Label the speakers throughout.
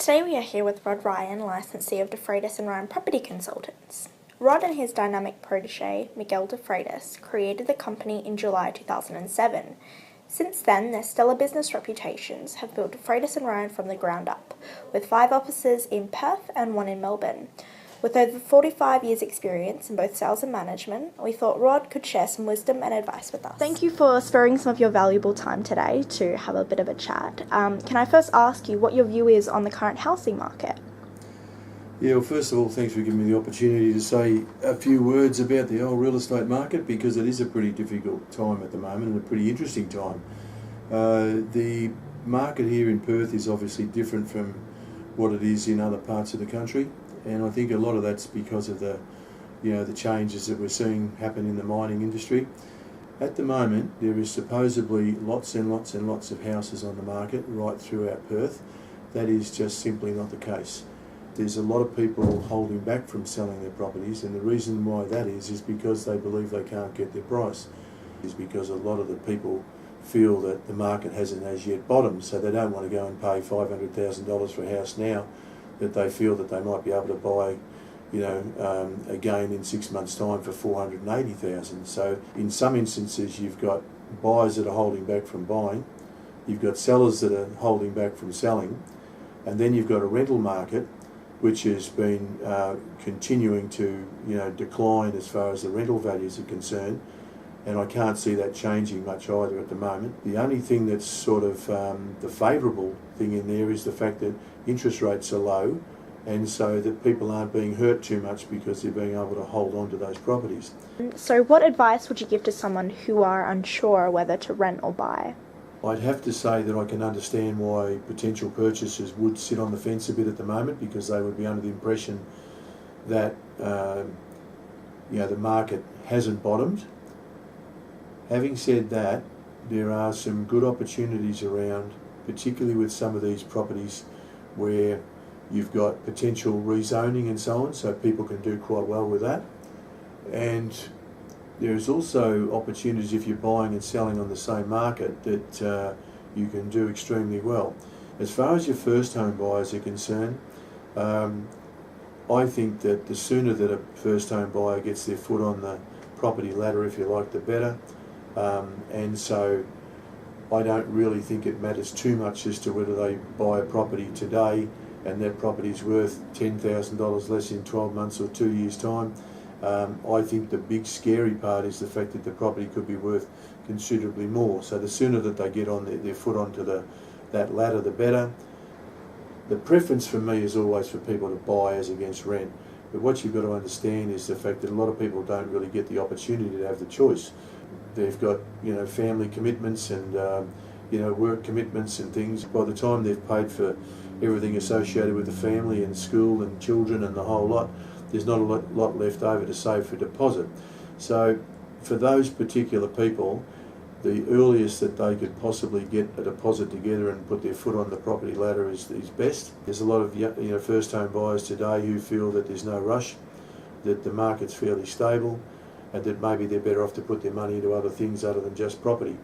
Speaker 1: Today we are here with Rod Ryan, licensee of the Freitas Ryan Property Consultants. Rod and his dynamic protege, Miguel de Freitas, created the company in July 2007. Since then, their stellar business reputations have built Freitas Ryan from the ground up, with 5 offices in Perth and 1 in Melbourne. With over 45 years' experience in both sales and management, we thought Rod could share some wisdom and advice with us. Thank you for sparing some of your valuable time today to have a bit of a chat. Can I first ask you what your view is on the current housing market?
Speaker 2: Yeah, well, first of all, thanks for giving me the opportunity to say a few words about the old real estate market, because it is a pretty difficult time at the moment and a pretty interesting time. The market here in Perth is obviously different from what it is in other parts of the country, and I think a lot of that's because of the changes that we're seeing happen in the mining industry. At the moment, there is supposedly lots and lots and lots of houses on the market right throughout Perth. That is just simply not the case. There's a lot of people holding back from selling their properties, and the reason why that is because they believe they can't get their price. Is because a lot of the people feel that the market hasn't as yet bottomed, so they don't want to go and pay $500,000 for a house now that they feel that they might be able to buy, again in 6 months' time for $480,000. So in some instances, you've got buyers that are holding back from buying, you've got sellers that are holding back from selling, and then you've got a rental market which has been continuing to decline as far as the rental values are concerned, and I can't see that changing much either at the moment. The only thing that's sort of the favourable thing in there is the fact that interest rates are low, and so that people aren't being hurt too much because they're being able to hold on to those properties.
Speaker 1: So what advice would you give to someone who are unsure whether to rent or buy?
Speaker 2: I'd have to say that I can understand why potential purchasers would sit on the fence a bit at the moment, because they would be under the impression that the market hasn't bottomed. Having said that, there are some good opportunities around, particularly with some of these properties where you've got potential rezoning and so on, so people can do quite well with that. And there's also opportunities if you're buying and selling on the same market that you can do extremely well. As far as your first home buyers are concerned, I think that the sooner that a first home buyer gets their foot on the property ladder, if you like, the better. And so I don't really think it matters too much as to whether they buy a property today and that property is worth $10,000 less in 12 months or 2 years' time. I think the big scary part is the fact that the property could be worth considerably more. So the sooner that they get on their foot onto that ladder, the better. The preference for me is always for people to buy as against rent. But what you've got to understand is the fact that a lot of people don't really get the opportunity to have the choice. They've got family commitments and work commitments and things. By the time they've paid for everything associated with the family and school and children and the whole lot, there's not a lot left over to save for deposit. So for those particular people, the earliest that they could possibly get a deposit together and put their foot on the property ladder is best. There's a lot of first home buyers today who feel that there's no rush, that the market's fairly stable, and that maybe they're better off to put their money into other things other than just property.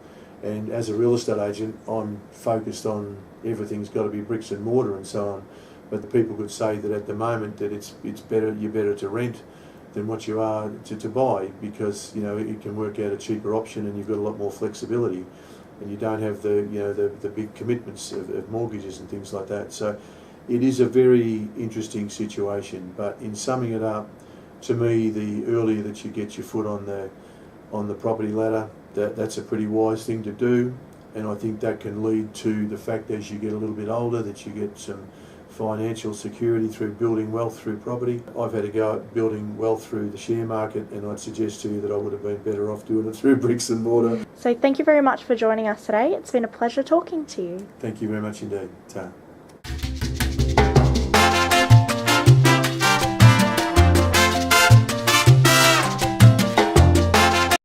Speaker 2: And as a real estate agent, I'm focused on everything's got to be bricks and mortar and so on. But the people could say that at the moment that you're better to rent than what you are to buy, because it can work out a cheaper option and you've got a lot more flexibility, and you don't have the big commitments of mortgages and things like that. So it is a very interesting situation. But in summing it up, to me, the earlier that you get your foot on the property ladder, that's a pretty wise thing to do, and I think that can lead to the fact as you get a little bit older that you get some financial security through building wealth through property. I've had to go at building wealth through the share market, and I'd suggest to you that I would have been better off doing it through bricks and mortar.
Speaker 1: So thank you very much for joining us today. It's been a pleasure talking to you.
Speaker 2: Thank you very much indeed. Ta.